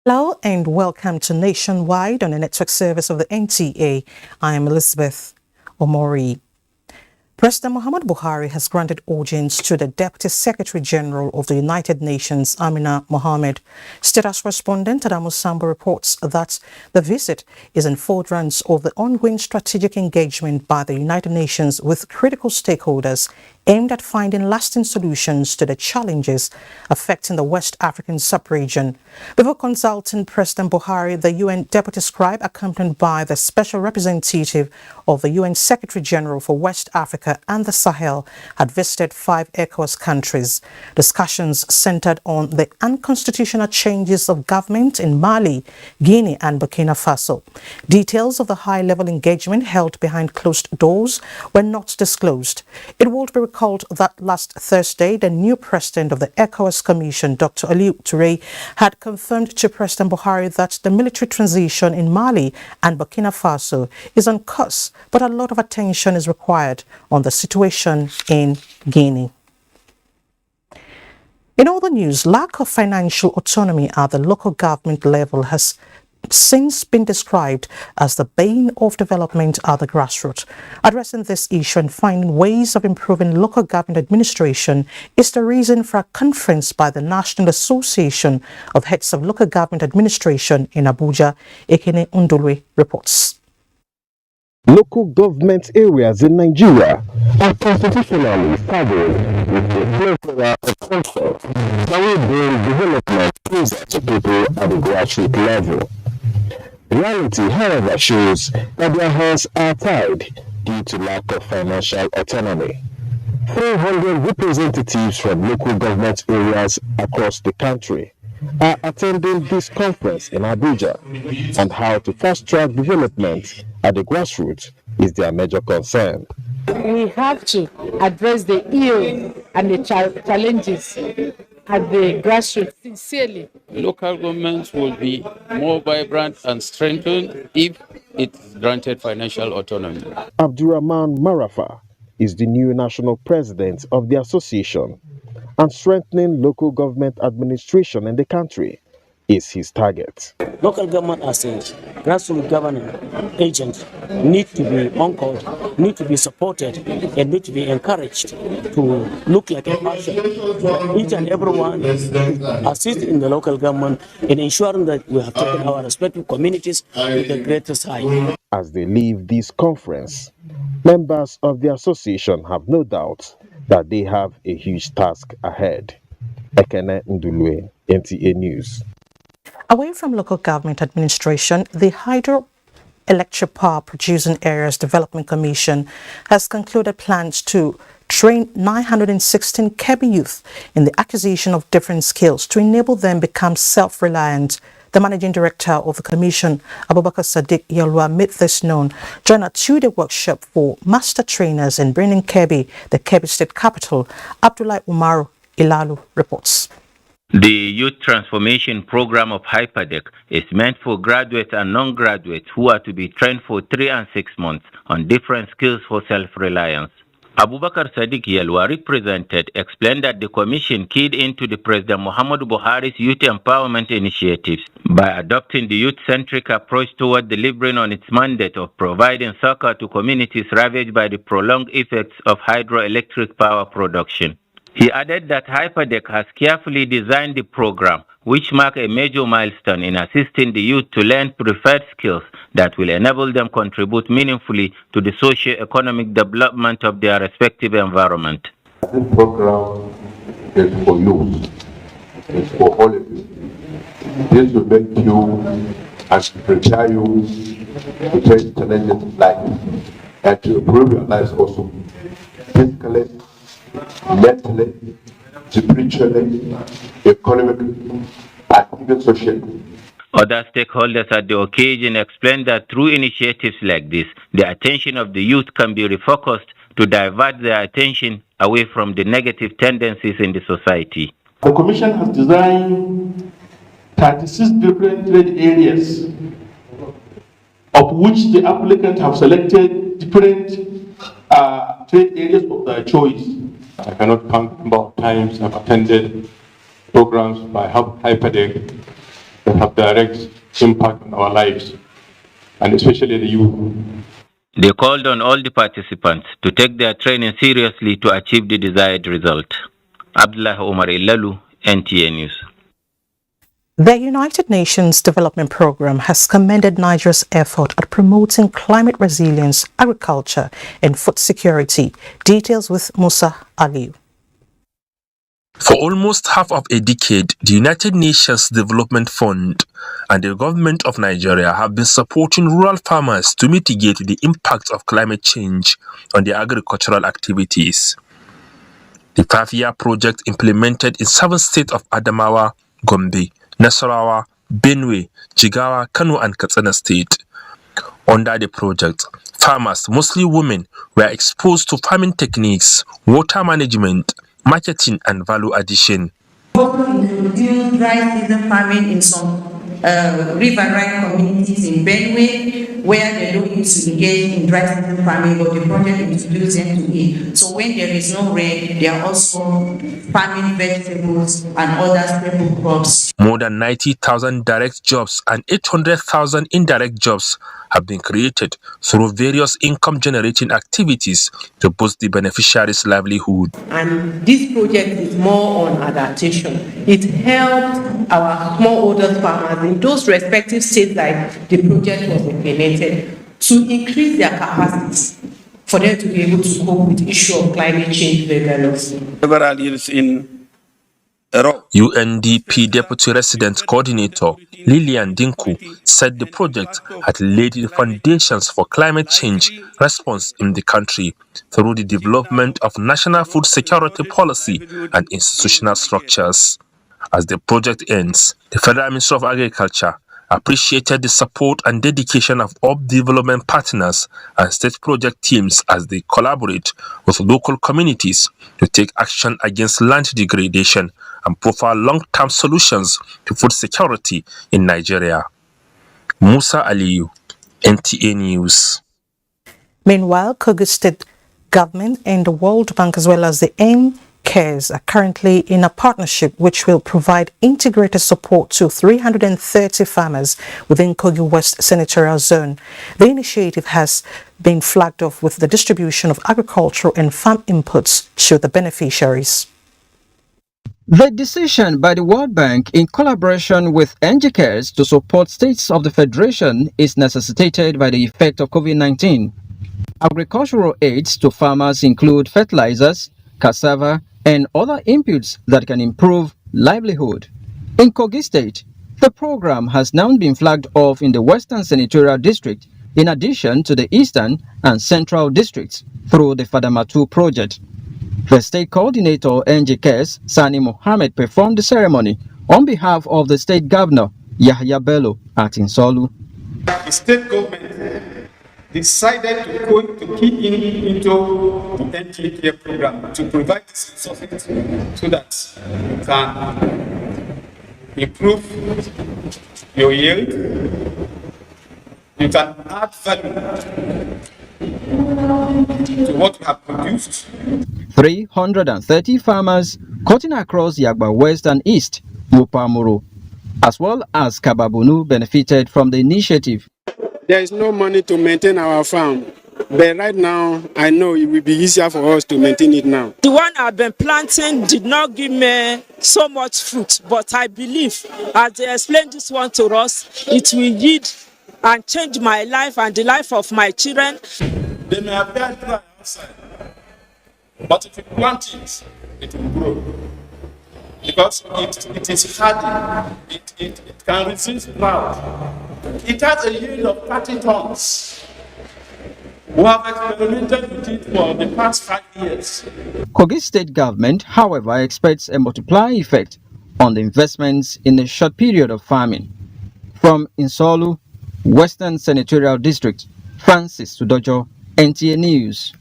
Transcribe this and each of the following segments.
Hello and welcome to Nationwide on the network service of the NTA. I am Elizabeth Omori. President Muhammadu Buhari has granted audience to the Deputy Secretary General of the United Nations, Amina Mohammed. Status correspondent Adamu Sambo reports that the visit is in furtherance of the ongoing strategic engagement by the United Nations with critical stakeholders aimed at finding lasting solutions to the challenges affecting the West African sub-region. Before consulting President Buhari, the UN Deputy Scribe, accompanied by the Special Representative of the UN Secretary General for West Africa and the Sahel, had visited 5 ECOWAS countries. Discussions centered on the unconstitutional changes of government in Mali, Guinea and Burkina Faso. Details of the high-level engagement held behind closed doors were not disclosed. It will be recalled that last Thursday, the new president of the ECOWAS Commission, Dr. Aliou Touré, had confirmed to President Buhari that the military transition in Mali and Burkina Faso is on course, but a lot of attention is required on the situation in Guinea. In other news, lack of financial autonomy at the local government level has since been described as the bane of development at the grassroots. Addressing this issue and finding ways of improving local government administration is the reason for a conference by the National Association of Heads of Local Government Administration in Abuja. Ekene Undulwe reports. Local government areas in Nigeria are constitutionally saddled with a plethora of concepts that will bring development closer to people at the grassroots level. Reality, however, shows that their hands are tied due to lack of financial autonomy. 300 representatives from local government areas across the country are attending this conference in Abuja, and how to fast-track development at the grassroots is their major concern. We have to address the ill and the challenges at the grassroots sincerely. Local governments will be more vibrant and strengthened if it's granted financial autonomy. Abdurrahman Marafa is the new national president of the association, and strengthening local government administration in the country is his target. Local government as a grassroots governing agent need to be anchored, need to be supported, and need to be encouraged to look like a passion. Each and everyone assist in the local government in ensuring that we have taken our respective communities to the greatest height. As they leave this conference, members of the association have no doubt that they have a huge task ahead. Ekene Ndulwe, NTA News. Away from local government administration, the Hydroelectric Power Producing Areas Development Commission has concluded plans to train 916 Kebbi youth in the acquisition of different skills to enable them become self-reliant. The managing director of the commission, Abubakar Sadiq Yalwa, made this known during a 2-day workshop for master trainers in bringing Kebbi, the Kebbi state capital. Abdullah Umaru Ilalu reports. The Youth Transformation Program of Hyperdeck is meant for graduates and non-graduates who are to be trained for 3 and 6 months on different skills for self-reliance. Abubakar Sadiq Yalwa, represented, explained that the commission keyed into the President Muhammadu Buhari's youth empowerment initiatives by adopting the youth-centric approach toward delivering on its mandate of providing succor to communities ravaged by the prolonged effects of hydroelectric power production. He added that Hyperdeck has carefully designed the program which mark a major milestone in assisting the youth to learn preferred skills that will enable them contribute meaningfully to the socio-economic development of their respective environment. This program is for youth. It's for all of you. This will make you and prepare you to face challenges in life and to improve your lives also, physically, mentally, spiritually, economically, and even socially. Other stakeholders at the occasion explained that through initiatives like this, the attention of the youth can be refocused to divert their attention away from the negative tendencies in the society. The Commission has designed 36 different trade areas, of which the applicants have selected different trade areas of their choice. I cannot count the number of times I've attended programs by Hyperdeck that have direct impact on our lives, and especially the youth. They called on all the participants to take their training seriously to achieve the desired result. Abdullah Omar Ilalu, NTA News. The United Nations Development Programme has commended Nigeria's effort at promoting climate resilience, agriculture and food security. Details with Musa Aliu. For almost half of a decade, the United Nations Development Fund and the government of Nigeria have been supporting rural farmers to mitigate the impact of climate change on their agricultural activities. The 5-year project implemented in 7 states of Adamawa, Gombe, Nasarawa, Benue, Jigawa, Kano and Katsina State. Under the project, farmers, mostly women, were exposed to farming techniques, water management, marketing and value addition. Introduced dry season farming in some riverine communities in Benue, where they don't need to engage in dry season farming, but the project introduced them to it. So when there is no rain, they are also farming vegetables and other staple crops. More than 90,000 direct jobs and 800,000 indirect jobs have been created through various income-generating activities to boost the beneficiaries' livelihood. And this project is more on adaptation. It helped our smallholder farmers in those respective states like the project was implemented to increase their capacities for them to be able to cope with the issue of climate change vigorously. Several years in UNDP Deputy Resident Coordinator Lillian Dinku said the project had laid the foundations for climate change response in the country through the development of national food security policy and institutional structures. As the project ends, the Federal Ministry of Agriculture appreciated the support and dedication of all development partners and state project teams as they collaborate with local communities to take action against land degradation and provide long-term solutions to food security in Nigeria. Musa Aliyu, NTA News. Meanwhile, Kogi State Government and the World Bank as well as the NCARES are currently in a partnership which will provide integrated support to 330 farmers within Kogi West Senatorial Zone. The initiative has been flagged off with the distribution of agricultural and farm inputs to the beneficiaries. The decision by the World Bank in collaboration with NGCARES to support states of the Federation is necessitated by the effect of COVID-19. Agricultural aids to farmers include fertilizers, cassava, and other inputs that can improve livelihood. In Kogi State, the program has now been flagged off in the Western Senatorial District in addition to the Eastern and Central Districts through the Fadama-2 project. The state coordinator NGCARES, Sani Mohammed, performed the ceremony on behalf of the state governor, Yahya Bello, at Insolu. The state government decided to key into the NTA program to provide this resources so that you can improve your yield, you can add value to what you have produced. 330 farmers cutting across Yagba West and East, Mupamuro, as well as Kababunu benefited from the initiative. There is no money to maintain our farm. but right now, I know it will be easier for us to maintain it now. The one I've been planting did not give me so much fruit, but I believe, as they explained this one to us, it will yield and change my life and the life of my children. They may appear dry outside, but if you plant it, it will grow. Because it is hardy, it can resist drought. It has a yield of 30 tons. We have experimented with it for the past 5 years. Kogi State government, however, expects a multiplier effect on the investments in a short period of farming. From Insolu, Western Senatorial District, Francis Sudojo, NTA News.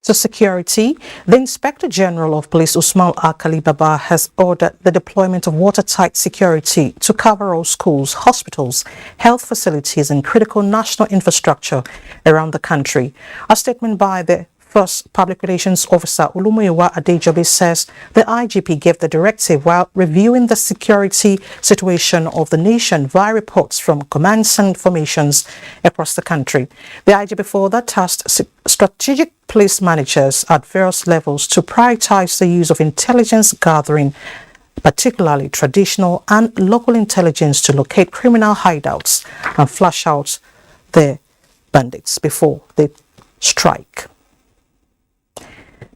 To security, the Inspector General of Police Usman Akali Baba has ordered the deployment of watertight security to cover all schools, hospitals, health facilities and critical national infrastructure around the country. A statement by the First Public Relations Officer Olumoyiwa Adejobi says the IGP gave the directive while reviewing the security situation of the nation via reports from commands and formations across the country. The IGP further tasked strategic police managers at various levels to prioritize the use of intelligence gathering, particularly traditional and local intelligence, to locate criminal hideouts and flush out the bandits before they strike.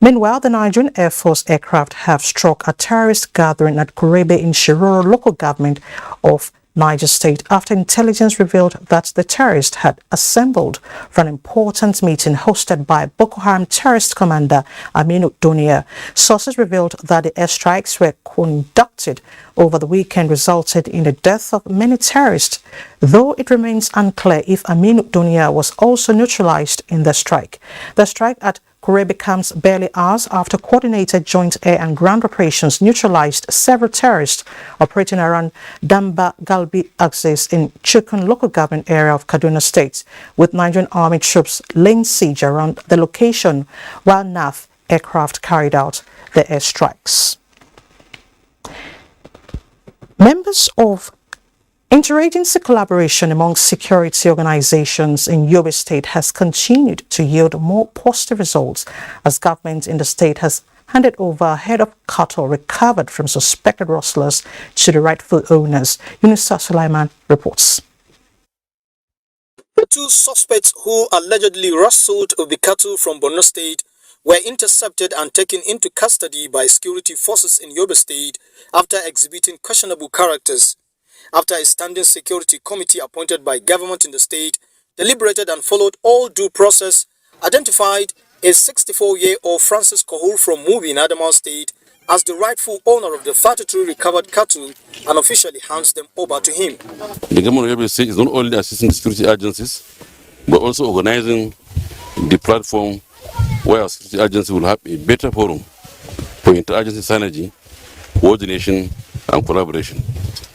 Meanwhile, the Nigerian Air Force aircraft have struck a terrorist gathering at Kurebe in Shiroro local government of Niger State after intelligence revealed that the terrorists had assembled for an important meeting hosted by Boko Haram terrorist commander Aminu Dunia. Sources revealed that the airstrikes were conducted over the weekend resulted in the death of many terrorists, though it remains unclear if Aminu Dunia was also neutralized in the strike. The strike at Kurebe comes barely hours after coordinated joint air and ground operations neutralized several terrorists operating around Damba Galbi axis in Chukun local government area of Kaduna State, with Nigerian army troops laying siege around the location while NAF aircraft carried out the airstrikes. Members of Interagency collaboration among security organizations in Yobe State has continued to yield more positive results as government in the state has handed over a head of cattle recovered from suspected rustlers to the rightful owners. Yunusa Sulaiman reports. The two suspects who allegedly rustled the cattle from Borno State were intercepted and taken into custody by security forces in Yobe State after exhibiting questionable characters. After a standing security committee appointed by government in the state deliberated and followed all due process, identified a 64-year-old Francis Kohul from Mubi in Adamawa State as the rightful owner of the 33 recovered cattle and officially hands them over to him. The government of Yobe State is not only assisting the security agencies, but also organizing the platform where our security agency will have a better forum for interagency synergy, coordination, and collaboration,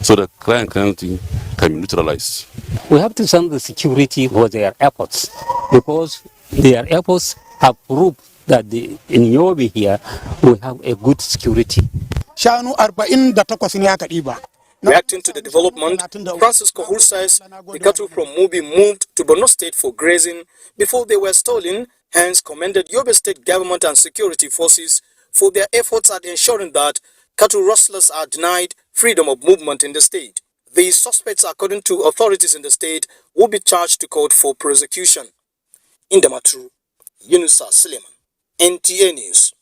so that crime and criminality can be neutralized. We have to thank the security for their efforts, because their efforts have proved that in Yobe here we have a good security. Reacting to the development, Francis Kohul says the cattle from Mubi moved to Borno State for grazing before they were stolen, hence commended Yobe State government and security forces for their efforts at ensuring that cattle rustlers are denied freedom of movement in the state. The suspects, according to authorities in the state, will be charged to court for prosecution. In Damaturu, Yunusa Suleiman, NTA News.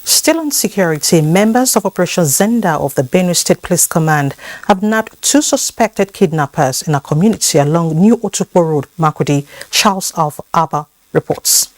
Still on security, members of Operation Zenda of the Benue State Police Command have nabbed two suspected kidnappers in a community along New Otukpo Road, Makurdi. Charles Alpha Abba reports.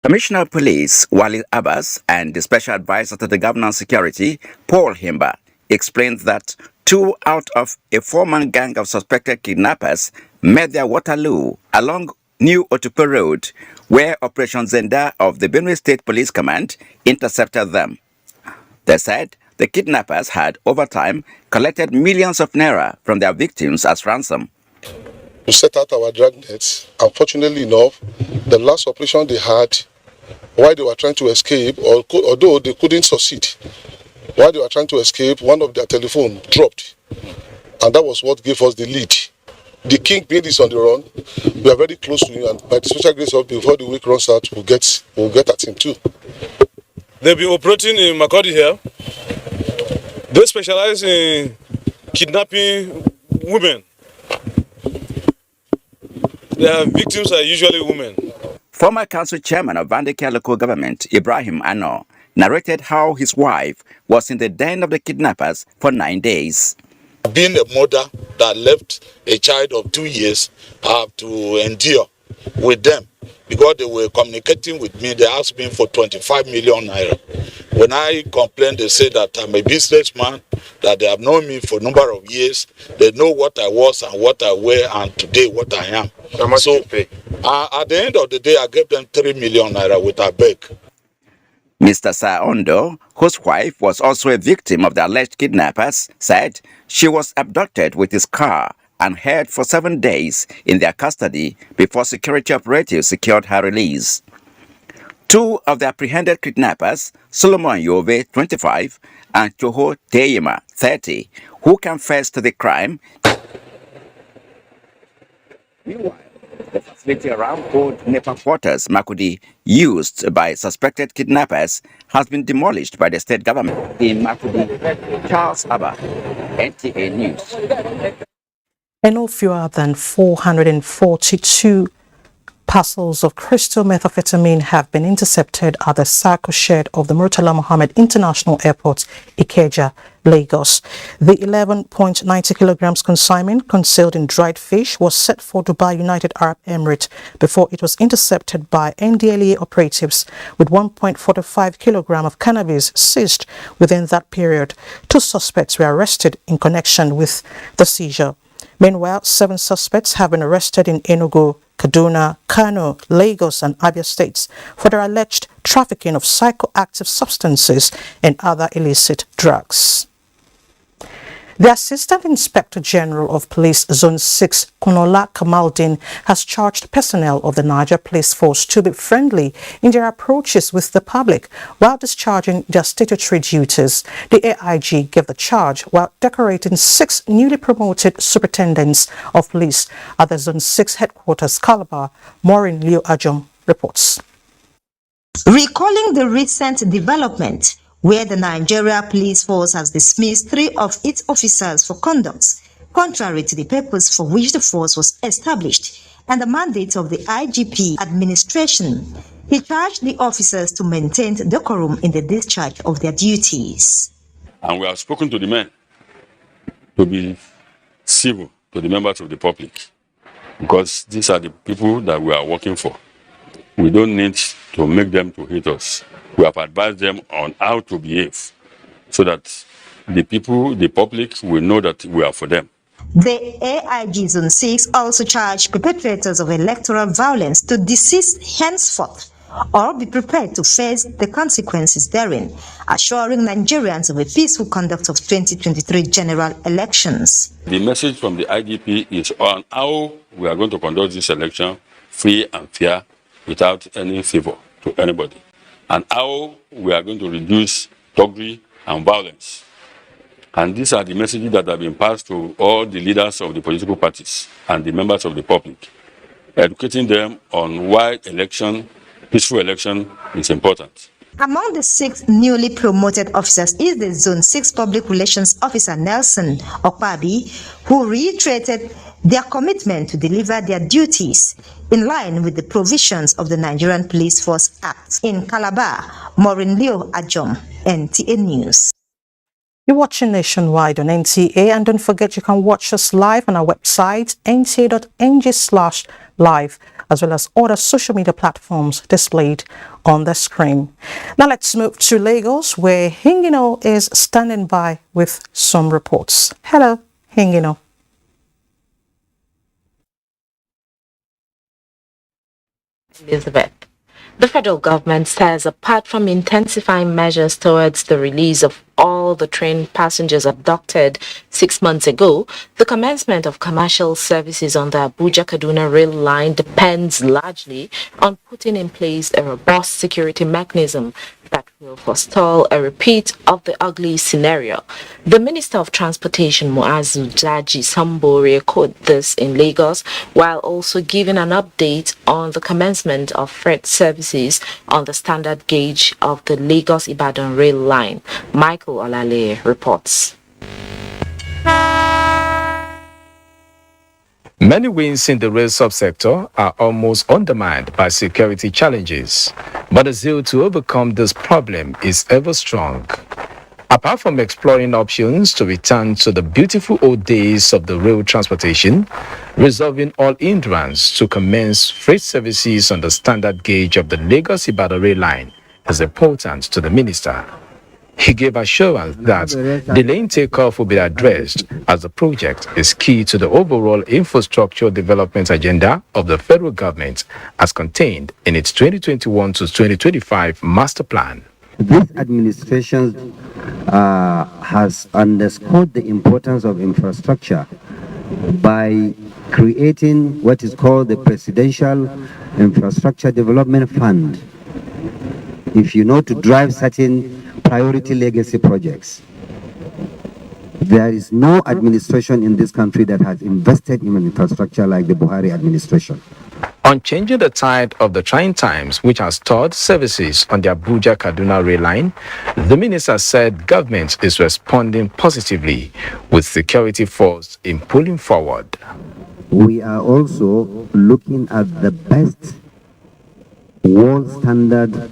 Commissioner of Police Walid Abbas and the Special Advisor to the Governor of Security, Paul Himba, explained that 2 out of a 4-man gang of suspected kidnappers made their Waterloo along New Otukpo Road, where Operation Zenda of the Benue State Police Command intercepted them. They said the kidnappers had, over time, collected millions of naira from their victims as ransom. We set out our dragnets. Unfortunately enough, the last operation they had, while they were trying to escape, although they couldn't succeed, while they were trying to escape, one of their telephone dropped. And that was what gave us the lead The kingpin is on the run. We are very close to him, and by the special grace of before the week runs out, we'll get at him too. They'll be operating in Makurdi here. They specialize in kidnapping women. Their victims are usually women. Former council chairman of Vandeke local government, Ibrahim Ano, narrated how his wife was in the den of the kidnappers for 9 days. Being a mother that left a child of 2 years, I have to endure with them because they were communicating with me. They asked me for 25 million naira. When I complained, they said that I'm a businessman, that they have known me for a number of years. They know what I was and what I were and today what I am. How much did you pay? At the end of the day, I gave them 3 million naira with a bag. Mr. Saondo, whose wife was also a victim of the alleged kidnappers, said she was abducted with his car and held for 7 days in their custody before security operatives secured her release. 2 of the apprehended kidnappers, Solomon Yove, 25, and Choho Teyema, 30, who confessed to the crime. Meanwhile, the facility around old NEPA quarters, Makurdi, used by suspected kidnappers, has been demolished by the state government. In Makurdi, Charles Abba, NTA News. And no fewer than 442 parcels of crystal methamphetamine have been intercepted at the Sako shed of the Murtala Mohammed International Airport, Ikeja, Lagos. The 11.90 kilograms consignment concealed in dried fish was set for Dubai United Arab Emirates before it was intercepted by NDLEA operatives with 1.45 kilogram of cannabis seized within that period. 2 suspects were arrested in connection with the seizure. Meanwhile, 7 suspects have been arrested in Enugu, Kaduna, Kano, Lagos and Abia states for their alleged trafficking of psychoactive substances and other illicit drugs. The Assistant Inspector General of Police Zone 6, Kunola Kamaldin, has charged personnel of the Niger Police Force to be friendly in their approaches with the public while discharging their statutory duties. The AIG gave the charge while decorating 6 newly promoted superintendents of police at the Zone 6 headquarters, Calabar. Maureen Leo Ajom reports. Recalling the recent development where the Nigeria Police Force has dismissed 3 of its officers for conduct contrary to the purpose for which the force was established and the mandate of the IGP administration, he charged the officers to maintain decorum in the discharge of their duties. And we have spoken to the men to be civil to the members of the public because these are the people that we are working for. We don't need to make them to hate us. We have advised them on how to behave so that the people, the public, will know that we are for them. The AIG Zone 6 also charged perpetrators of electoral violence to desist henceforth or be prepared to face the consequences therein, assuring Nigerians of a peaceful conduct of 2023 general elections. The message from the IGP is on how we are going to conduct this election free and fair without any favor to anybody, and how we are going to reduce thuggery and violence. And these are the messages that have been passed to all the leaders of the political parties and the members of the public, educating them on why peaceful election is important. Among the 6 newly promoted officers is the Zone 6 Public Relations Officer Nelson Okpabi, who reiterated their commitment to deliver their duties in line with the provisions of the Nigerian Police Force Act. In Calabar, Maureen Leo Ajom, NTA News. You're watching Nationwide on NTA, and don't forget you can watch us live on our website nta.ng/live, as well as other social media platforms displayed on the screen. Now let's move to Lagos, where Hingino is standing by with some reports. Hello, Hingino. Elizabeth. The federal government says apart from intensifying measures towards the release of all the train passengers abducted 6 months ago, the commencement of commercial services on the Abuja-Kaduna rail line depends largely on putting in place a robust security mechanism that will forestall a repeat of the ugly scenario. The Minister of Transportation, Muazu Jaji Sambori, echoed this in Lagos, while also giving an update on the commencement of freight services on the standard gauge of the Lagos-Ibadan rail line. Michael Olale reports. Many wins in the rail subsector are almost undermined by security challenges, but the zeal to overcome this problem is ever strong. Apart from exploring options to return to the beautiful old days of the rail transportation, resolving all hindrance to commence freight services on the standard gauge of the Lagos-Ibadan rail line is important to the minister. He gave assurance that delaying takeoff will be addressed as the project is key to the overall infrastructure development agenda of the federal government as contained in its 2021 to 2025 master plan. This administration has underscored the importance of infrastructure by creating what is called the Presidential Infrastructure Development Fund. If you know, to drive certain priority legacy projects. There is no administration in this country that has invested in infrastructure like the Buhari administration. On changing the tide of the trying times, which has stalled services on the Abuja-Kaduna rail line, the minister said government is responding positively with security force in pulling forward. We are also looking at the best world standard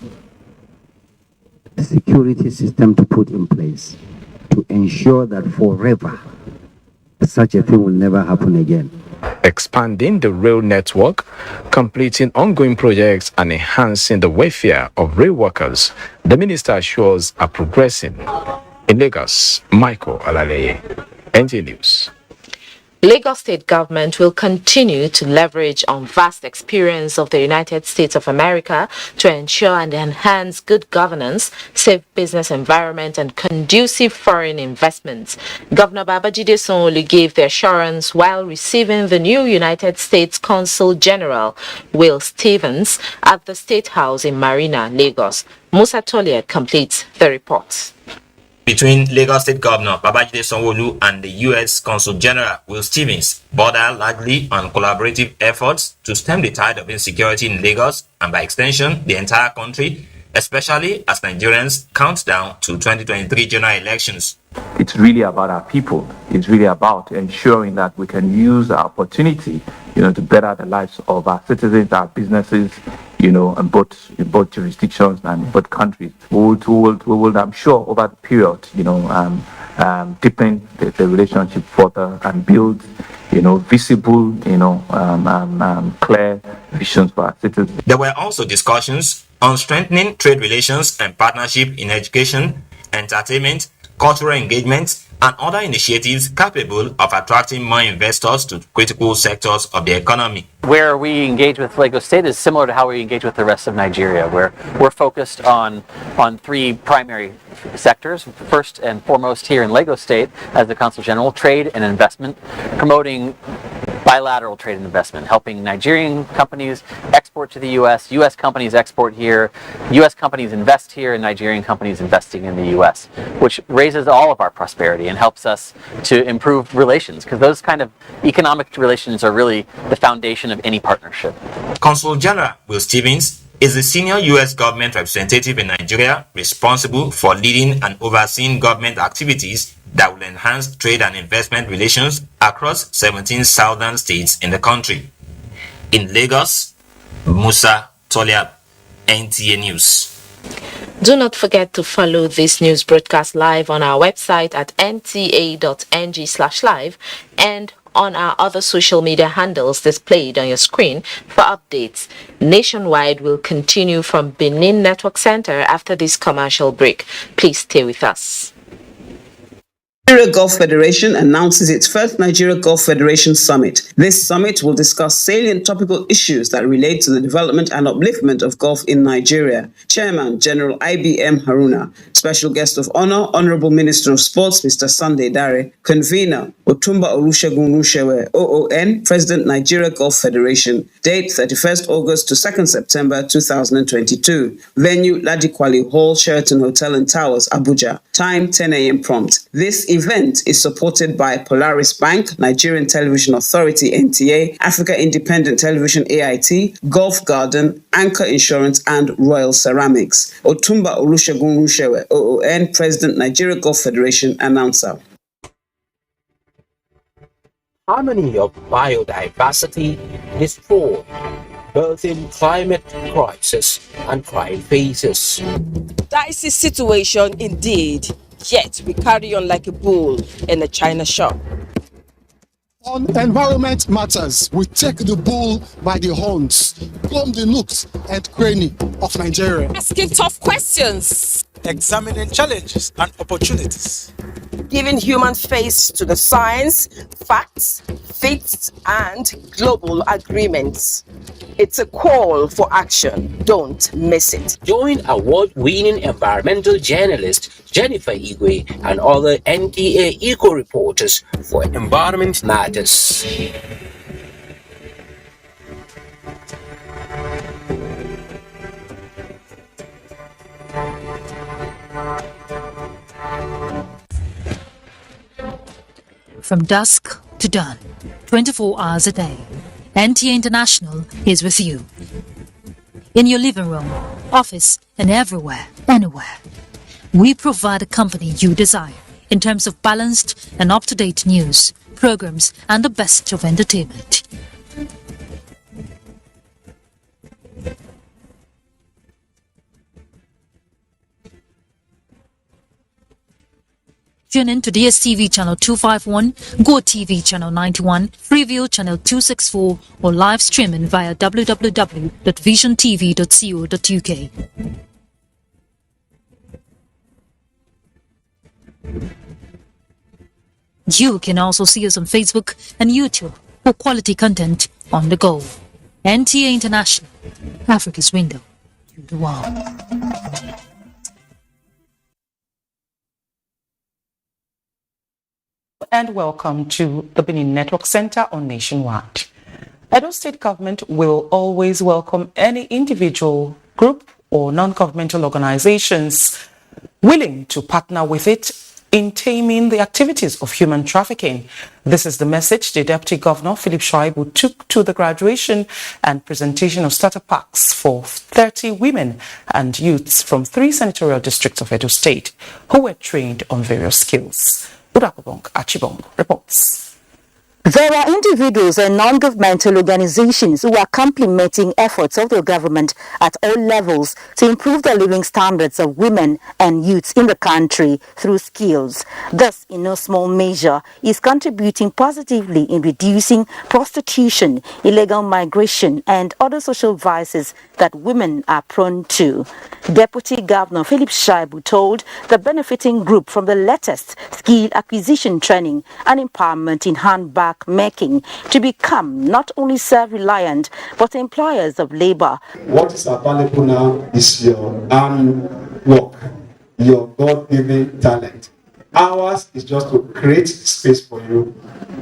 security system to put in place to ensure that forever such a thing will never happen again. Expanding the rail network, completing ongoing projects and enhancing the welfare of rail workers, the minister assures are progressing. In Lagos, Michael Alaleye, NTA News. Lagos State government will continue to leverage on vast experience of the United States of America to ensure and enhance good governance, safe business environment, and conducive foreign investments. Governor Babajide Sanwo-Olu gave the assurance while receiving the new United States Consul General, Will Stevens, at the State House in Marina, Lagos. Musa Tolier completes the report. Between Lagos State Governor Babajide Sanwo-Olu and the U.S. Consul General Will Stevens border largely on collaborative efforts to stem the tide of insecurity in Lagos and by extension the entire country, especially as Nigerians count down to 2023 general elections. It's really about our people. It's really about ensuring that we can use our opportunity, to better the lives of our citizens, our businesses, in both jurisdictions and in both countries. We will, I'm sure, over the period, deepen the relationship further and build, visible, clear visions for our citizens. There were also discussions on strengthening trade relations and partnership in education, entertainment, cultural engagement, and other initiatives capable of attracting more investors to critical sectors of the economy. Where we engage with Lagos State is similar to how we engage with the rest of Nigeria, where we're focused on three primary sectors. First and foremost here in Lagos State, as the Consul General, trade and investment, promoting bilateral trade and investment, helping Nigerian companies export to the U.S., U.S. companies export here, U.S. companies invest here, and Nigerian companies investing in the U.S., which raises all of our prosperity and helps us to improve relations, because those kind of economic relations are really the foundation of any partnership. Consul General Will Stevens is the senior U.S. government representative in Nigeria responsible for leading and overseeing government activities that will enhance trade and investment relations across 17 southern states in the country. In Lagos, Musa Toliab, NTA News. Do not forget to follow this news broadcast live on our website at nta.ng/live and on our other social media handles displayed on your screen for updates. Nationwide will continue from Benin Network Center after this commercial break. Please stay with us. Nigeria Gulf Federation announces its first Nigeria Gulf Federation Summit. This summit will discuss salient topical issues that relate to the development and upliftment of Gulf in Nigeria. Chairman General IBM Haruna, special guest of honor, Honorable Minister of Sports Mr. Sunday Dare, convener Otumba Olusegun Rushewe, OON, President Nigeria Gulf Federation, date 31st August to 2nd September 2022. Venue Ladikwali Hall, Sheraton Hotel and Towers, Abuja. Time 10 a.m. prompt. This event is supported by Polaris Bank, Nigerian Television Authority NTA, Africa Independent Television AIT, Gulf Garden, Anchor Insurance and Royal Ceramics. Otumba Olusegun Rushewe, OON, President Nigeria Gulf Federation, announcer. Harmony of biodiversity destroyed, birthing climate crisis and crime phases. Dicey situation indeed, yet we carry on like a bull in a china shop. On environment matters, we take the bull by the horns, comb the nooks and cranny of Nigeria. Asking tough questions. Examining challenges and opportunities. Giving human face to the science, facts, faiths, and global agreements. It's a call for action. Don't miss it. Join award-winning environmental journalist Jennifer Igwe and other NTA eco reporters for Environment Matters. From dusk to dawn, 24 hours a day, NTA International is with you. In your living room, office, and everywhere, anywhere. We provide the company you desire in terms of balanced and up-to-date news, programs, and the best of entertainment. Tune in to DSTV channel 251, GoTV channel 91, Freeview channel 264, or live streaming via www.visiontv.co.uk. You can also see us on Facebook and YouTube for quality content on the go. NTA International, Africa's window to the world. And welcome to the Benin Network Center on Nationwide. Edo State Government will always welcome any individual, group, or non-governmental organizations willing to partner with it in taming the activities of human trafficking. This is the message the Deputy Governor, Philip Shaibu, took to the graduation and presentation of starter packs for 30 women and youths from 3 senatorial districts of Edo State who were trained on various skills. Udakobong Achibong reports. There are individuals and non-governmental organizations who are complementing efforts of the government at all levels to improve the living standards of women and youths in the country through skills. This, in no small measure, is contributing positively in reducing prostitution, illegal migration, and other social vices that women are prone to. Deputy Governor Philip Shaibu told the benefiting group from the latest skill acquisition training and empowerment in handbag making to become not only self-reliant but employers of labor. What is available now is your arm work, your God-given talent. Ours is just to create space for you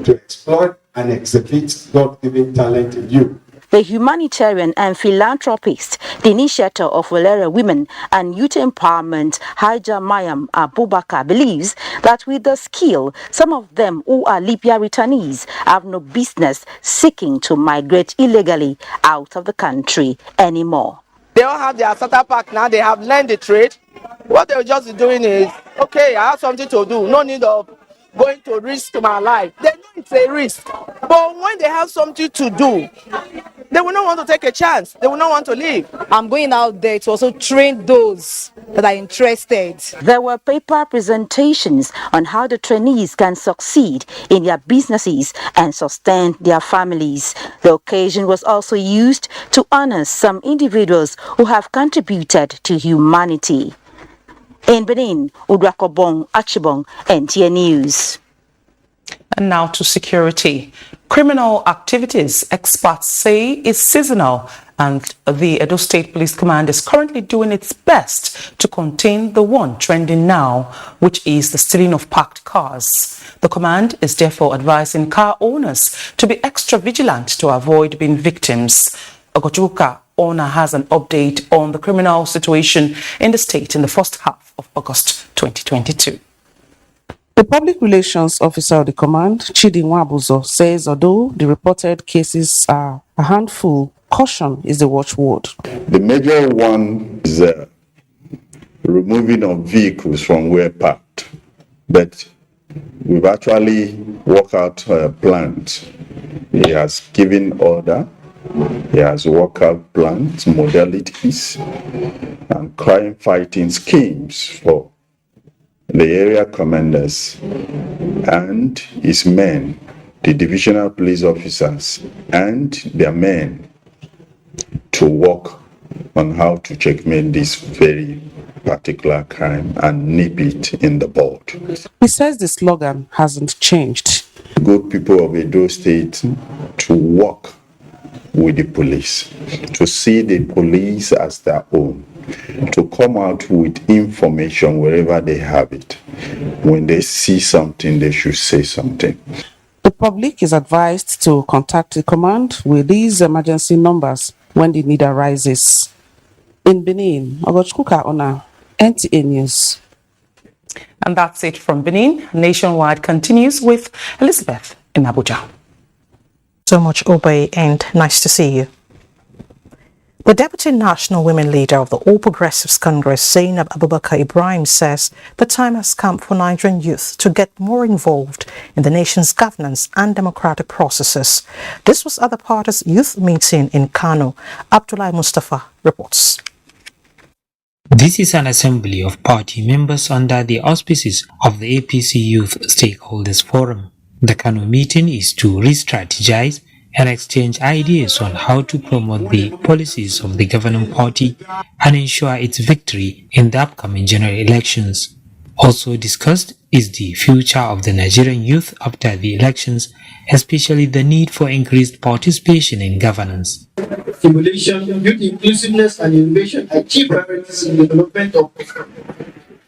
to exploit and exhibit God-given talent in you. The humanitarian and philanthropist, the initiator of Walera Women and Youth Empowerment, Haja Mayam Abubakar, believes that with the skill, some of them who are Libya returnees have no business seeking to migrate illegally out of the country anymore. They all have their starter pack now, they have learned the trade. What they'll just be doing is, okay, I have something to do, no need of going to risk my life. They know it's a risk, but when they have something to do, they will not want to take a chance. They will not want to leave. I'm going out there to also train those that are interested. There were paper presentations on how the trainees can succeed in their businesses and sustain their families. The occasion was also used to honor some individuals who have contributed to humanity. In Benin, Udrakobong Achibong, NTA News. And now to security. Criminal activities, experts say, is seasonal, and the Edo State Police Command is currently doing its best to contain the one trending now, which is the stealing of parked cars. The command is therefore advising car owners to be extra vigilant to avoid being victims. Ogochuka owner has an update on the criminal situation in the state in the first half of August 2022. The Public Relations Officer of the Command, Chidi Nwabuzo, says although the reported cases are a handful, caution is the watchword. The major one is removing of vehicles from where parked, but we've actually worked out a plan. He has given order, he has worked out plans, modalities, and crime fighting schemes for the area commanders and his men, the divisional police officers and their men, to work on how to checkmate this very particular crime and nip it in the bud. He says the slogan hasn't changed. Good people of Edo State to work with the police, to see the police as their own, to come out with information wherever they have it. When they see something, they should say something. The public is advised to contact the command with these emergency numbers when the need arises. In Benin, Ogochuka Ona, NTA News. And that's it from Benin. Nationwide continues with Elizabeth in Abuja. So much, Obey, and nice to see you. The Deputy National Women Leader of the All Progressives Congress, Zainab Abubakar Ibrahim, says the time has come for Nigerian youth to get more involved in the nation's governance and democratic processes. This was at the party's youth meeting in Kano. Abdullah Mustafa reports. This is an assembly of party members under the auspices of the APC Youth Stakeholders Forum. The Kano meeting is to re-strategize and exchange ideas on how to promote the policies of the governing party and ensure its victory in the upcoming general elections. Also discussed is the future of the Nigerian youth after the elections, especially the need for increased participation in governance. Stimulation, youth inclusiveness and innovation are key priorities in the development of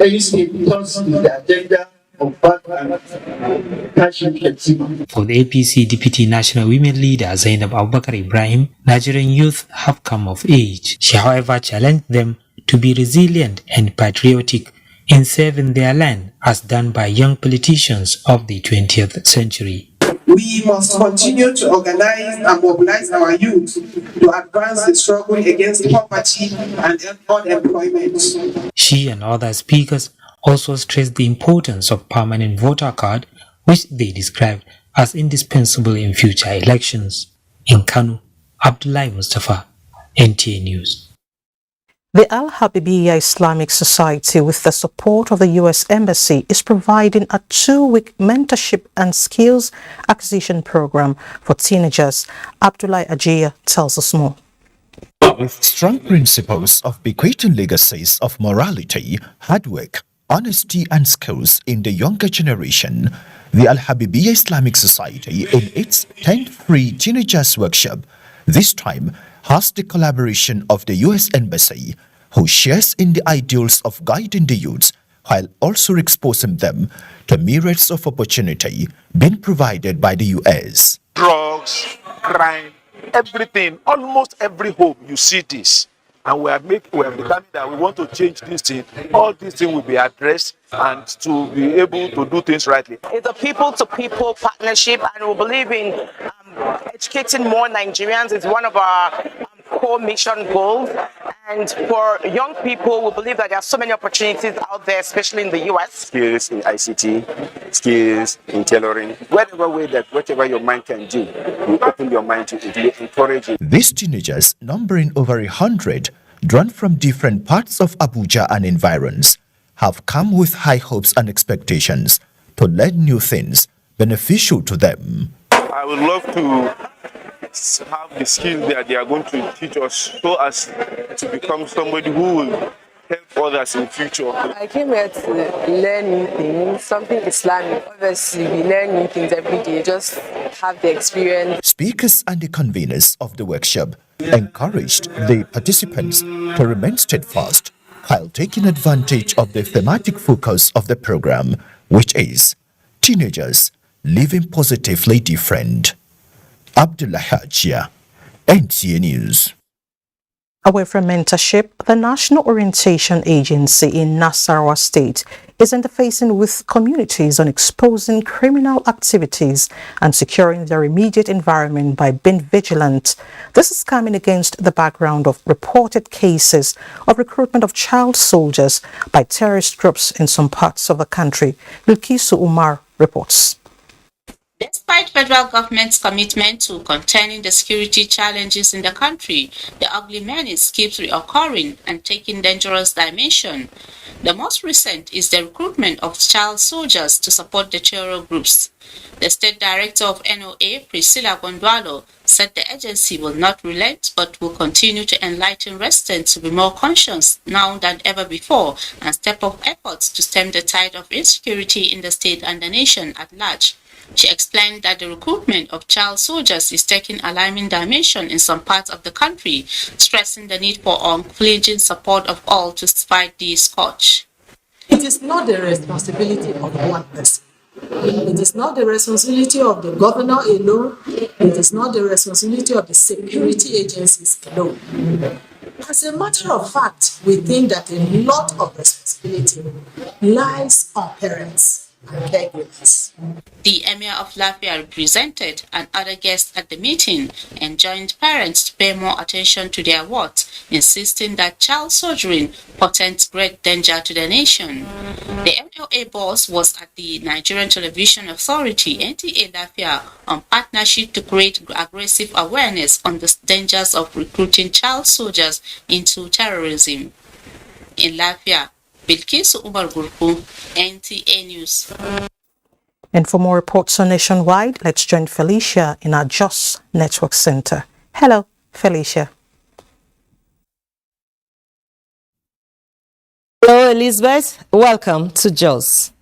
any state because it is the agenda of birth and passion. For the APC Deputy National Women Leader Zainab Abubakar Ibrahim, Nigerian youth have come of age. She, however, challenged them to be resilient and patriotic in serving their land as done by young politicians of the 20th century. We must continue to organize and mobilize our youth to advance the struggle against poverty and unemployment. She and other speakers also stressed the importance of permanent voter card, which they described as indispensable in future elections. In Kano, Abdullah Mustafa, NTA News. The Al-Habibiyya Islamic Society, with the support of the U.S. Embassy, is providing a 2-week mentorship and skills acquisition program for teenagers. Abdullah Ajia tells us more. With strong principles of bequeathing legacies of morality, hard work, honesty and skills in the younger generation, the Al-Habibiyya Islamic Society, in its 10th Free Teenagers Workshop, this time has the collaboration of the U.S. Embassy, who shares in the ideals of guiding the youths while also exposing them to myriads of opportunity being provided by the U.S. Drugs, crime, everything, almost every home you see this. And we have determined that we want to change this thing. All these things will be addressed and to be able to do things rightly. It's a people-to-people partnership, and we believe in educating more Nigerians is one of our core mission goals. And for young people, we believe that there are so many opportunities out there, especially in the U.S. Skills in ICT, skills in tailoring, whatever your mind can do, you open your mind to it, you encourage it. These teenagers, numbering over 100, drawn from different parts of Abuja and environs, have come with high hopes and expectations to learn new things beneficial to them. I would love to have the skills that they are going to teach us so as to become somebody who will help others in future? I came here to learn new things, something Islamic. Obviously, we learn new things every day, just have the experience. Speakers and the conveners of the workshop encouraged the participants to remain steadfast while taking advantage of the thematic focus of the program, which is teenagers living positively different. Abdullah Hajia, NTA News. Away from mentorship, the National Orientation Agency in Nasarawa State is interfacing with communities on exposing criminal activities and securing their immediate environment by being vigilant. This is coming against the background of reported cases of recruitment of child soldiers by terrorist groups in some parts of the country. Bilkisu Umar reports. Despite federal government's commitment to containing the security challenges in the country, the ugly menace keeps reoccurring and taking dangerous dimension. The most recent is the recruitment of child soldiers to support the terror groups. The State Director of NOA, Priscilla Gondwalo, said the agency will not relent but will continue to enlighten residents to be more conscious now than ever before and step up efforts to stem the tide of insecurity in the state and the nation at large. She explained that the recruitment of child soldiers is taking alarming dimension in some parts of the country, stressing the need for unflinching support of all to fight the scourge. It is not the responsibility of one person. It is not the responsibility of the governor alone. It is not the responsibility of the security agencies alone. As a matter of fact, we think that a lot of responsibility lies on parents and caregivers. The Emir of Lafia represented and other guests at the meeting enjoined parents to pay more attention to their wards, insisting that child soldiering portends great danger to the nation. The NOA boss was at the Nigerian Television Authority, NTA Lafia, on partnership to create aggressive awareness on the dangers of recruiting child soldiers into terrorism. In Lafia, Bilkisu Umar Gurku, NTA News. And for more reports on Nationwide, let's join Felicia in our Jos Network Center. Hello, Felicia. Hello, Elizabeth. Welcome to Jos.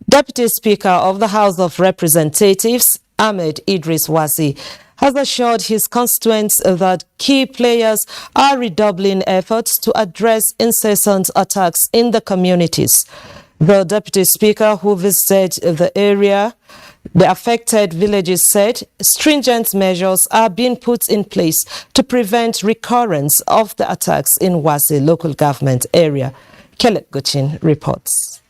Deputy Speaker of the House of Representatives, Ahmed Idris Wasi, has assured his constituents that key players are redoubling efforts to address incessant attacks in the communities. The Deputy Speaker, who visited the area, the affected villages, said stringent measures are being put in place to prevent recurrence of the attacks in Wasi local government area. Caleb Guchin reports.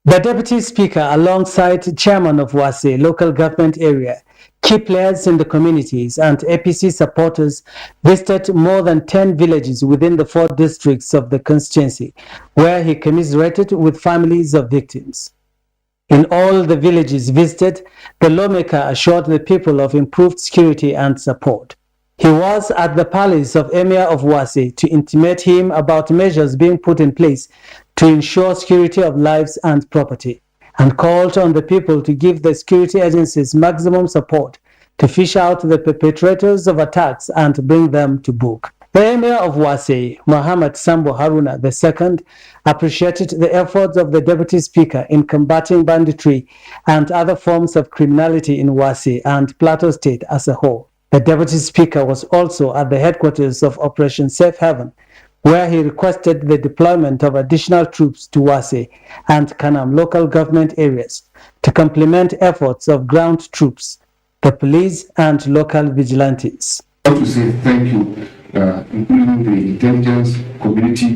The Deputy Speaker, alongside Chairman of Wasi local government area, key players in the communities and APC supporters visited more than 10 villages within the 4 districts of the constituency, where he commiserated with families of victims. In all the villages visited, the lawmaker assured the people of improved security and support. He was at the palace of Emir of Wasi to intimate him about measures being put in place to ensure security of lives and property, and called on the people to give the security agencies maximum support to fish out the perpetrators of attacks and bring them to book. The Emir of Wasi, Muhammad Sambo Haruna II, appreciated the efforts of the Deputy Speaker in combating banditry and other forms of criminality in Wasi and Plateau State as a whole. The Deputy Speaker was also at the headquarters of Operation Safe Haven, where he requested the deployment of additional troops to Wasi and Kanam local government areas to complement efforts of ground troops, the police and local vigilantes. I want to say thank you, including the intelligence community,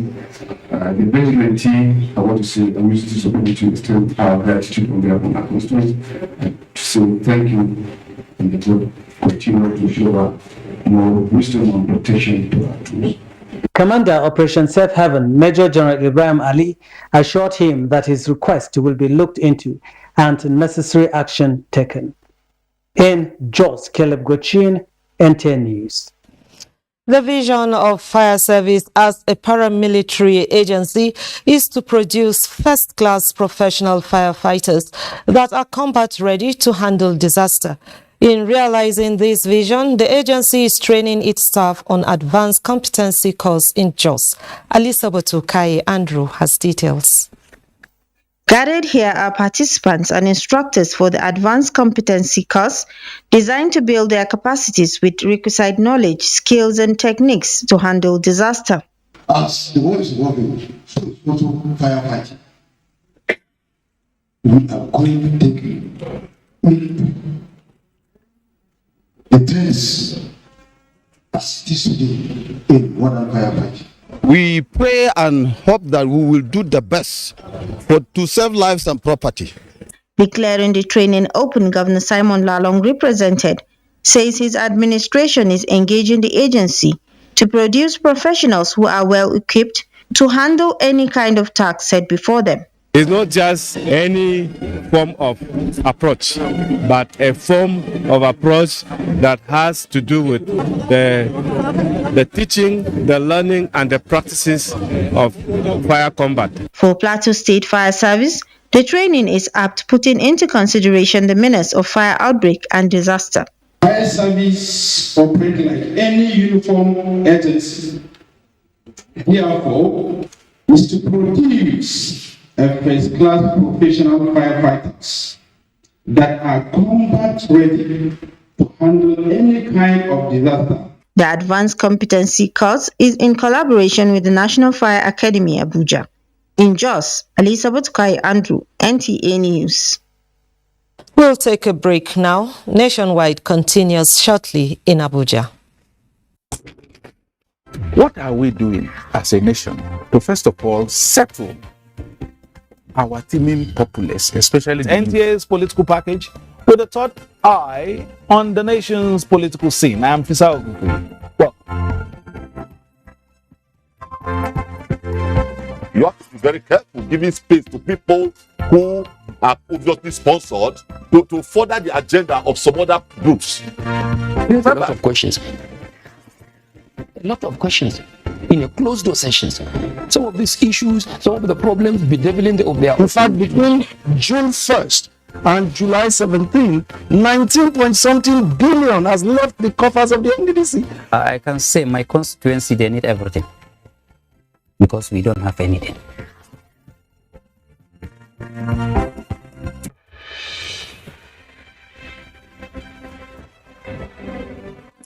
the vigilante team. I want to say I wish to support to extend our gratitude on behalf of our constituents and to say thank you, and the God continue to show more wisdom and protection to our troops. Commander Operation Safe Haven, Major General Ibrahim Ali, assured him that his request will be looked into and necessary action taken. In Jos, Caleb Gochin, NTA News. The vision of fire service as a paramilitary agency is to produce first-class professional firefighters that are combat ready to handle disaster. In realizing this vision, the agency is training its staff on advanced competency course in Jos. Alisabotu Kai Andrew has details. Gathered here are participants and instructors for the advanced competency course designed to build their capacities with requisite knowledge, skills and techniques to handle disaster. As the world is evolving, so it's also firefighting. We are going to take the trends as it is today in modern firefighting. We pray and hope that we will do the best to save lives and property. Declaring the training open, Governor Simon Lalong represented says his administration is engaging the agency to produce professionals who are well equipped to handle any kind of task set before them. It's not just any form of approach, but a form of approach that has to do with the teaching, the learning, and the practices of fire combat. For Plateau State Fire Service, the training is apt, putting into consideration the menace of fire outbreak and disaster. Fire service operates like any uniform agency. Therefore, is to produce a first-class professional firefighters that are combat ready to handle any kind of disaster. The advanced competency course is in collaboration with the National Fire Academy, Abuja. In Jos, Elizabeth Kai Andrew, NTA News. We'll take a break now. Nationwide continues shortly in Abuja. What are we doing as a nation to first of all settle our teeming populace, especially NTA's political package with a third eye on the nation's political scene? I am Fisa Ogunkuyi. Well, you have to be very careful giving space to people who are obviously sponsored to further the agenda of some other groups. There's a lot of questions. A lot of questions in a closed door sessions. Some of these issues, some of the problems bedeviling of their. In fact, between June 1st and July 17th, 19-point-something billion has left the coffers of the NDDC. I can say my constituency, they need everything because we don't have anything.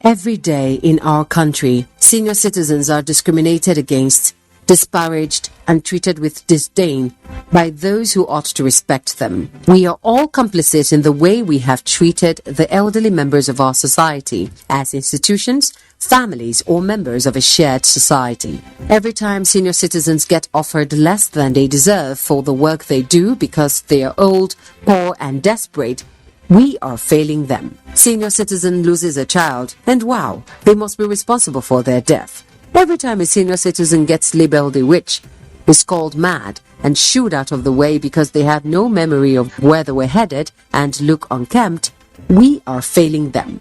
Every day in our country, senior citizens are discriminated against, disparaged, and treated with disdain by those who ought to respect them. We are all complicit in the way we have treated the elderly members of our society as institutions, families, or members of a shared society. Every time senior citizens get offered less than they deserve for the work they do because they are old, poor, and desperate, we are failing them. Senior citizen loses a child, and wow, they must be responsible for their death. Every time a senior citizen gets labeled a witch, is called mad, and shooed out of the way because they have no memory of where they were headed and look unkempt, we are failing them.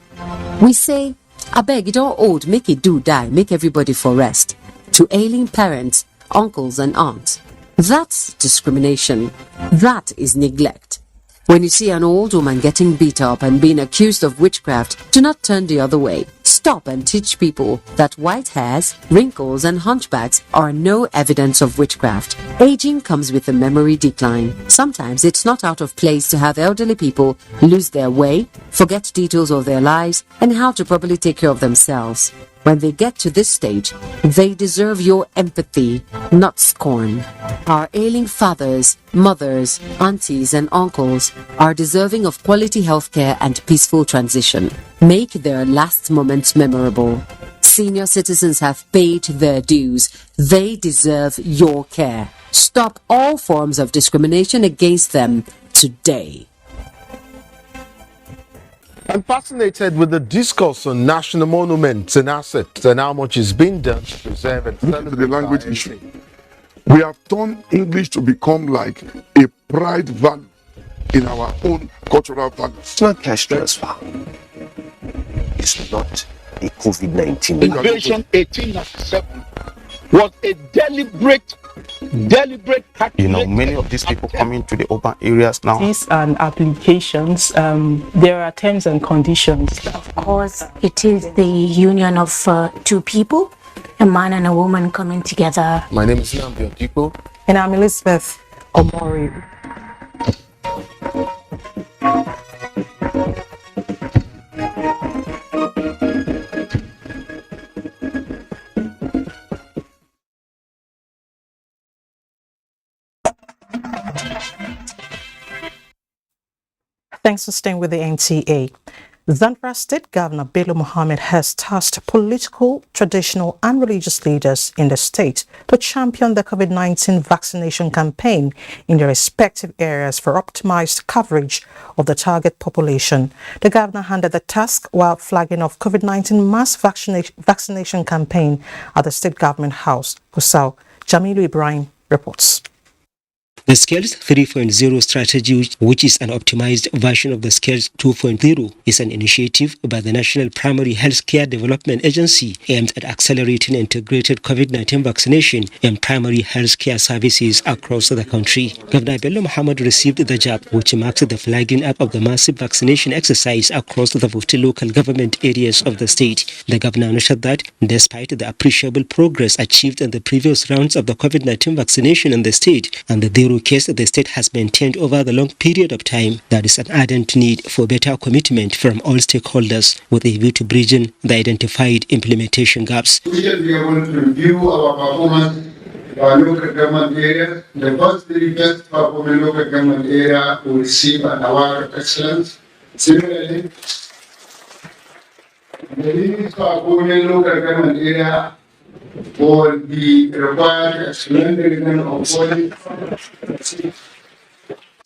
We say, abeg, it all old, make it do die, make everybody for rest. To ailing parents, uncles and aunts. That's discrimination. That is neglect. When you see an old woman getting beat up and being accused of witchcraft, do not turn the other way. Stop and teach people that white hairs, wrinkles, and hunchbacks are no evidence of witchcraft. Aging comes with a memory decline. Sometimes it's not out of place to have elderly people lose their way, forget details of their lives, and how to properly take care of themselves. When they get to this stage, they deserve your empathy, not scorn. Our ailing fathers, mothers, aunties, and uncles are deserving of quality healthcare and peaceful transition. Make their last moments memorable. Senior citizens have paid their dues. They deserve your care. Stop all forms of discrimination against them today. I'm fascinated with the discourse on national monuments and assets and how much is being done to preserve and celebrate the language issue. We have turned English to become like a pride value in our own cultural values. It's not cash transfer. It's not a COVID-19. Invasion 1897 was a deliberate deliberate, many of these people coming to the urban areas now. These applications, there are terms and conditions. Of course, it is the union of two people, a man and a woman coming together. My name is Nambi Odiko. And I'm Elizabeth Omori. Thanks for staying with the NTA. Zamfara State Governor Bello Mohammed has tasked political, traditional and religious leaders in the state to champion the COVID-19 vaccination campaign in their respective areas for optimized coverage of the target population. The governor handed the task while flagging off COVID-19 mass vaccination campaign at the State Government House. Gusau Jamilu Ibrahim reports. The SCALES 3.0 strategy, which is an optimized version of the SCALES 2.0, is an initiative by the National Primary Healthcare Development Agency aimed at accelerating integrated COVID-19 vaccination and primary healthcare services across the country. Governor Bello Mohammed received the job, which marks the flagging up of the massive vaccination exercise across the 50 local government areas of the state. The governor noted that, despite the appreciable progress achieved in the previous rounds of the COVID-19 vaccination in the state and the zero case the state has maintained over the long period of time, there is an ardent need for better commitment from all stakeholders with a view to bridging the identified implementation gaps. We shall be able to review our performance in our local government area. The first three best performing local government area will receive an award of excellence. Similarly, the least performing local government area will be required to explain the reason of falling.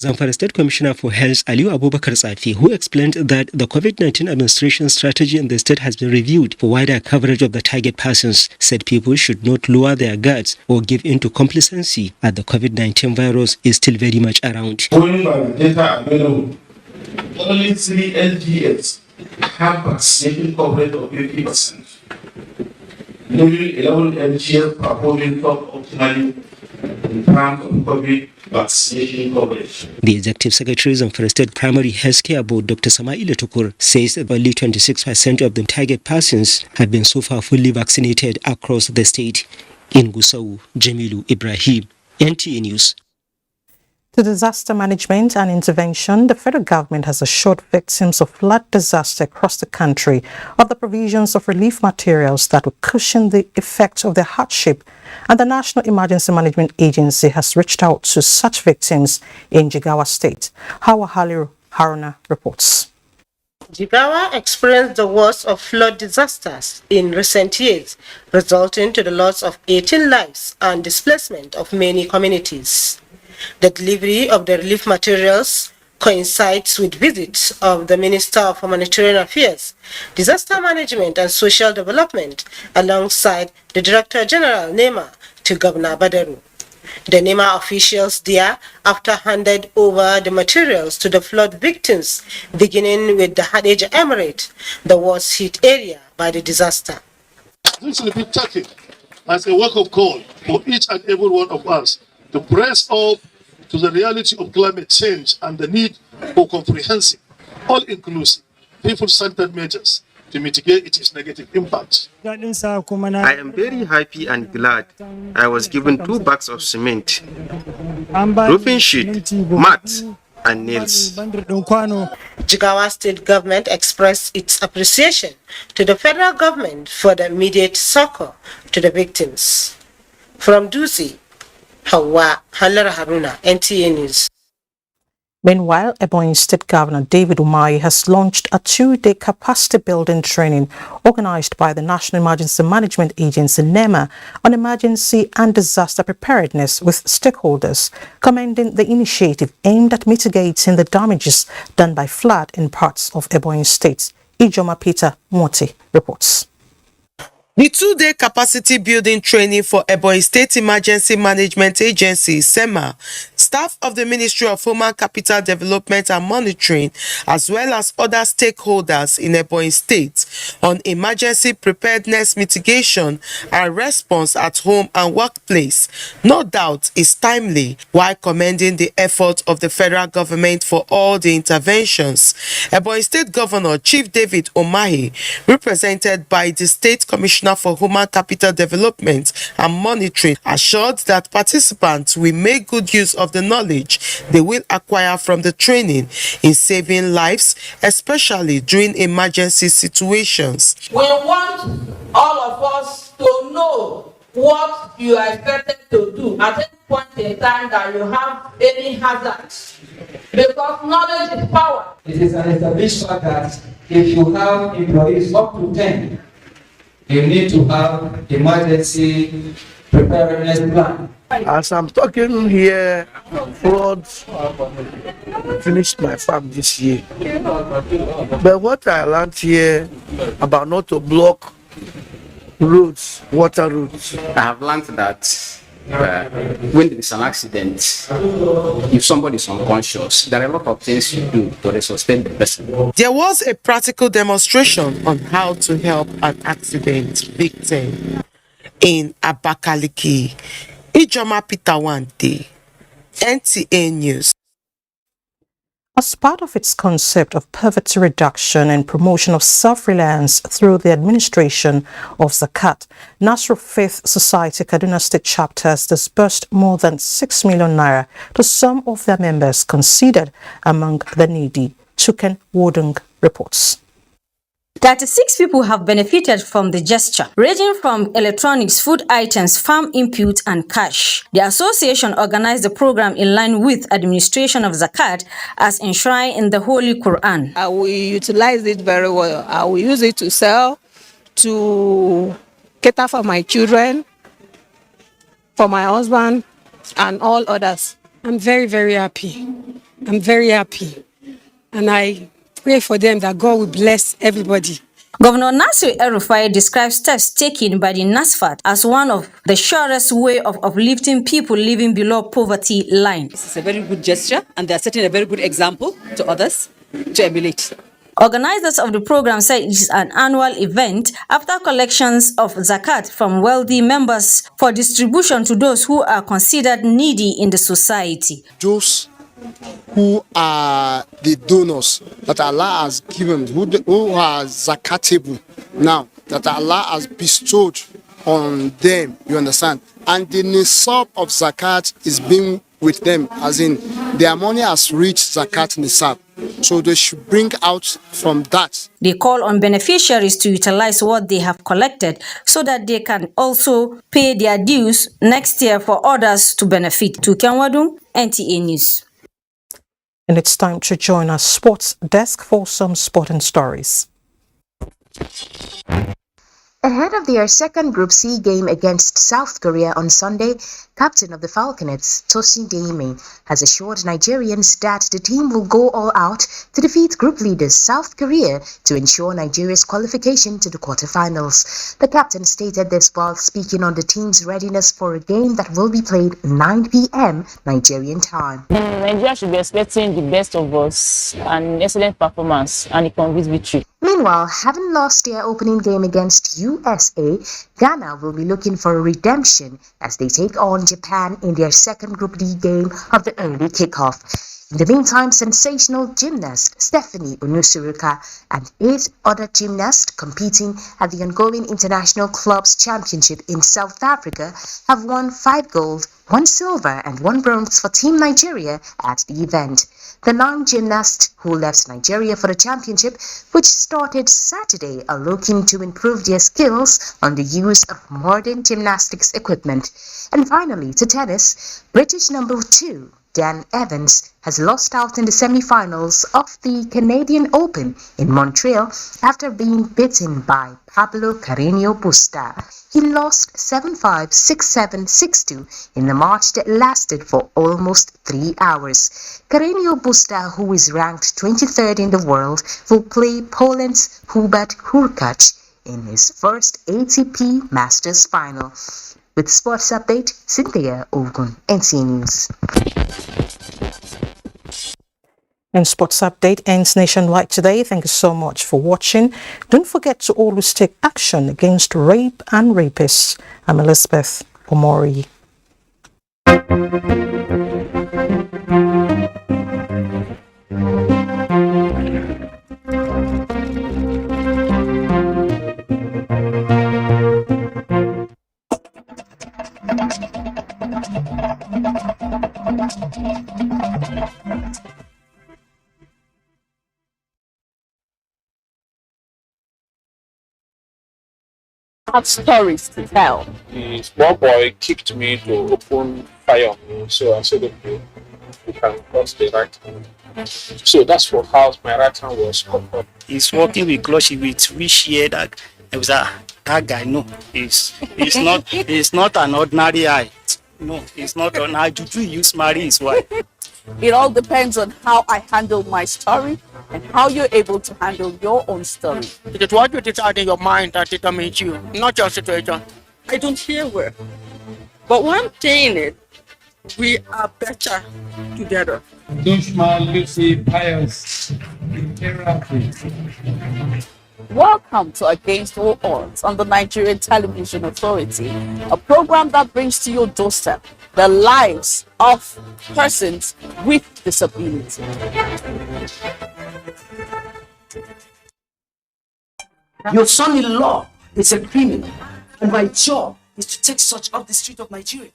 Zamfara State Commissioner for Health Aliyu Abubakar Tsafi, who explained that the COVID-19 administration strategy in the state has been reviewed for wider coverage of the target persons, said people should not lower their guards or give in to complacency as the COVID-19 virus is still very much around. Going by the data available, only 3 LGS have vaccination coverage of 80%. Nearly 11 LGS performing optimally in terms of COVID vaccination coverage. The Executive Secretary of the State Primary Healthcare Board, Dr. Samaila Tukur, says that only 26% of the target persons have been so far fully vaccinated across the state. In Gusau, Jamilu Ibrahim, NTA News. To disaster management and intervention, the federal government has assured victims of flood disaster across the country of the provisions of relief materials that will cushion the effect of their hardship. And the National Emergency Management Agency has reached out to such victims in Jigawa State. Hawa Haliru Haruna reports. Jigawa experienced the worst of flood disasters in recent years, resulting to the loss of 18 lives and displacement of many communities. The delivery of the relief materials coincides with visits of the Minister of Humanitarian Affairs, Disaster Management and Social Development alongside the Director General NEMA to Governor Badaru. The NEMA officials there after handed over the materials to the flood victims, beginning with the Hadija Emirate, the worst hit area by the disaster. This will be taken as a wake-up call for each and every one of us to press up to the reality of climate change and the need for comprehensive, all-inclusive, people-centered measures to mitigate its negative impact. I am very happy and glad I was given 2 bags of cement, roofing sheet, mats, and nails. Jigawa State Government expressed its appreciation to the federal government for the immediate succor to the victims. From Dusi, Hawa Halara Haruna, NTA News. Meanwhile, Ebonyi State Governor David Umahi has launched a 2-day capacity building training organized by the National Emergency Management Agency NEMA on emergency and disaster preparedness with stakeholders, commending the initiative aimed at mitigating the damages done by flood in parts of Ebonyi State. Ijoma Peter Moti reports. The The two-day capacity building training for Ebonyi State Emergency Management Agency, SEMA, staff of the Ministry of Human Capital Development and Monitoring, as well as other stakeholders in Ebonyi State on emergency preparedness mitigation and response at home and workplace, no doubt is timely, while commending the effort of the federal government for all the interventions. Ebonyi State Governor Chief David Umahi, represented by the State Commissioner for Human Capital Development and Monitoring, assured that participants will make good use of the knowledge they will acquire from the training in saving lives, especially during emergency situations. We want all of us to know what you are expected to do at any point in time that you have any hazards, because knowledge is power. It is an established fact that if you have employees up to 10, you need to have emergency preparedness plan. As I'm talking here, floods finished my farm this year. But what I learned here about not to block roads, water roads. I have learned that when there is an accident, if somebody is unconscious, there are a lot of things you do to resuscitate the person. There was a practical demonstration on how to help an accident victim in Abakaliki. Ijoma Pitawante, NTA News. As part of its concept of poverty reduction and promotion of self-reliance through the administration of Zakat, Nasrul Faith Society Kaduna State chapters disbursed more than 6 million naira to some of their members considered among the needy. Chuken Wodung reports. 36 people have benefited from the gesture, ranging from electronics, food items, farm input, and cash. The association organized the program in line with administration of Zakat as enshrined in the Holy Quran. I will utilize it very well. I will use it to sell, to cater for my children, for my husband, and all others. I'm very, very happy. I'm very happy. And I pray for them that God will bless everybody. Governor Nasir El-Rufai describes steps taken by the NASFAT as one of the surest way of uplifting people living below poverty line. This is a very good gesture, and they are setting a very good example to others to emulate. Organizers of the program say it is an annual event after collections of zakat from wealthy members for distribution to those who are considered needy in the society. Those who are the donors that Allah has given, who are zakatable now, that Allah has bestowed on them, you understand? And the nisab of zakat is being with them, as in their money has reached zakat nisab. So they should bring out from that. They call on beneficiaries to utilize what they have collected so that they can also pay their dues next year for others to benefit. To Kenwadung, NTA News. And it's time to join our sports desk for some sporting stories. Ahead of their second Group C game against South Korea on Sunday, captain of the Falconets, Tosin Deime, has assured Nigerians that the team will go all out to defeat group leaders South Korea to ensure Nigeria's qualification to the quarterfinals. The captain stated this while speaking on the team's readiness for a game that will be played 9 p.m. Nigerian time. Nigeria should be expecting the best of us, an excellent performance and a convinced victory. Meanwhile, having lost their opening game against USA, Ghana will be looking for a redemption as they take on Japan in their second Group D game of the early kickoff. In the meantime, sensational gymnast Stephanie Onusuruka and 8 other gymnasts competing at the ongoing International Clubs Championship in South Africa have won 5 gold, 1 silver and 1 bronze for Team Nigeria at the event. The 9 gymnasts who left Nigeria for the championship, which started Saturday, are looking to improve their skills on the use of modern gymnastics equipment. And finally, to tennis, British number 2 Dan Evans has lost out in the semi-finals of the Canadian Open in Montreal after being beaten by Pablo Carreño Busta. He lost 7-5, 6-7, 6-2 in the match that lasted for almost 3 hours. Carreño Busta, who is ranked 23rd in the world, will play Poland's Hubert Hurkacz in his first ATP Masters final. With Sports Update, Cynthia Ogun, NTA News. And Sports Update ends nationwide today. Thank you so much for watching. Don't forget to always take action against rape and rapists. I'm Elizabeth Omori. Have stories to tell. The small boy kicked me to open fire on me, so I said, okay, you can cross the right hand. So that's for how my right hand was cut off. He's working with closely with which here that it was that guy. No, he's not an ordinary eye. No, it's not an eye. Juju use marry his wife. It all depends on how I handle my story and how you're able to handle your own story. It is what you decide in your mind that determines you, not your situation. I don't hear well, but one thing is, we are better together. Dushman Lucy Pius in therapy. Welcome to Against All Odds on the Nigerian Television Authority, a program that brings to your doorstep the lives of persons with disability. Your son-in-law is a criminal, and my job is to take such off the street of Nigeria.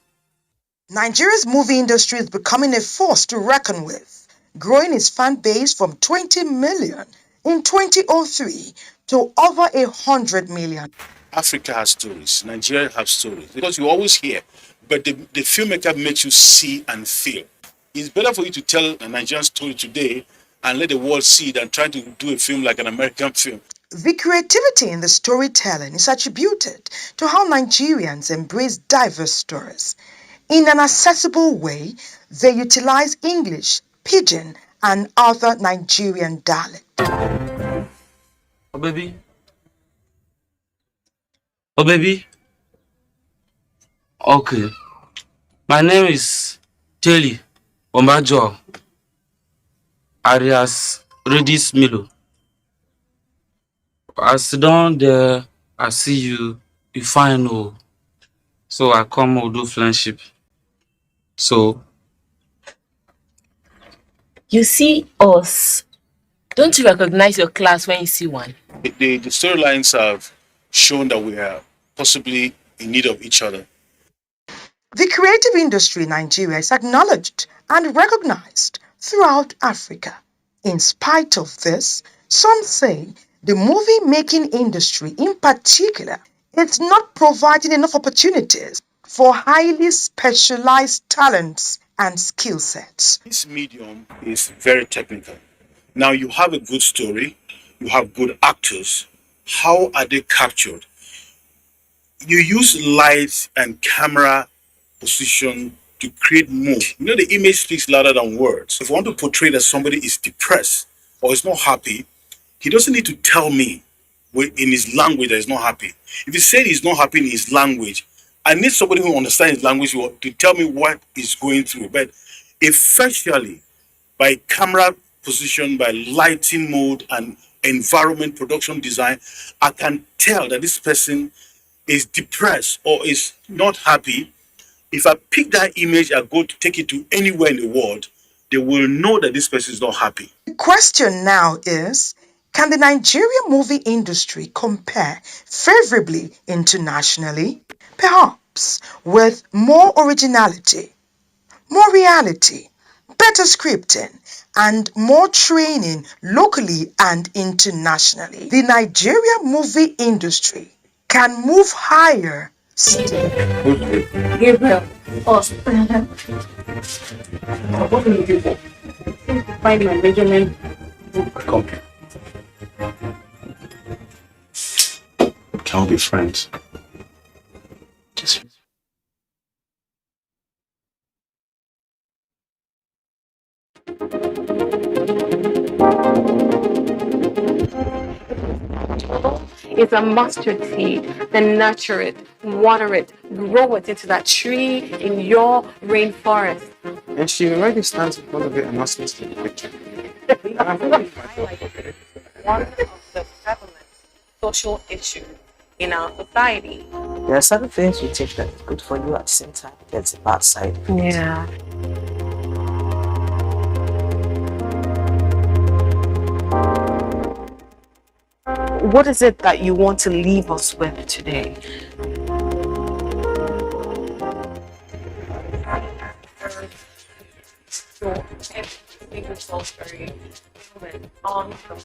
Nigeria's movie industry is becoming a force to reckon with, growing its fan base from 20 million in 2003 to over 100 million. Africa has stories, Nigeria has stories, because you always hear, but the filmmaker makes you see and feel. It's better for you to tell a Nigerian story today and let the world see than trying to do a film like an American film. The creativity in the storytelling is attributed to how Nigerians embrace diverse stories. In an accessible way, they utilize English, Pidgin, and other Nigerian dialects. Oh, baby. Oh, baby. Okay. My name is Telly Ombajo, alias Redis Milo. I sit down there, I see you, you fine, oh. So I come, we'll do friendship. So. You see us. Don't you recognize your class when you see one? The storylines have shown that we are possibly in need of each other. The creative industry in Nigeria is acknowledged and recognized throughout Africa. In spite of this, some say the movie-making industry in particular is not providing enough opportunities for highly specialized talents and skill sets. This medium is very technical. Now you have a good story, you have good actors. How are they captured? You use lights and camera position to create mood. You know, the image speaks louder than words. If I want to portray that somebody is depressed or is not happy, he doesn't need to tell me in his language that he's not happy. If he said he's not happy in his language, I need somebody who understands his language to tell me what he's going through. But effectually, by camera position, by lighting mode and environment production design, I can tell that this person is depressed or is not happy. If I pick that image and go to take it to anywhere in the world, they will know that this person is not happy. The question now is, can the Nigerian movie industry compare favorably internationally? Perhaps with more originality, more reality, better scripting, and more training locally and internationally. The Nigerian movie industry can move higher still. Gabriel, us. What are you looking for? Find my measurement book. Come. Can we be friends? is a mustard seed. Then nurture it, water it, grow it into that tree in your rainforest. And she already stands in front of it and asks me to take a picture. And I'm holding myself up. One of the prevalent social issues in our society. There are certain things you take that is good for you, at the same time there's a bad side. Yeah. What is it that you want to leave us with today? So everything was very human on the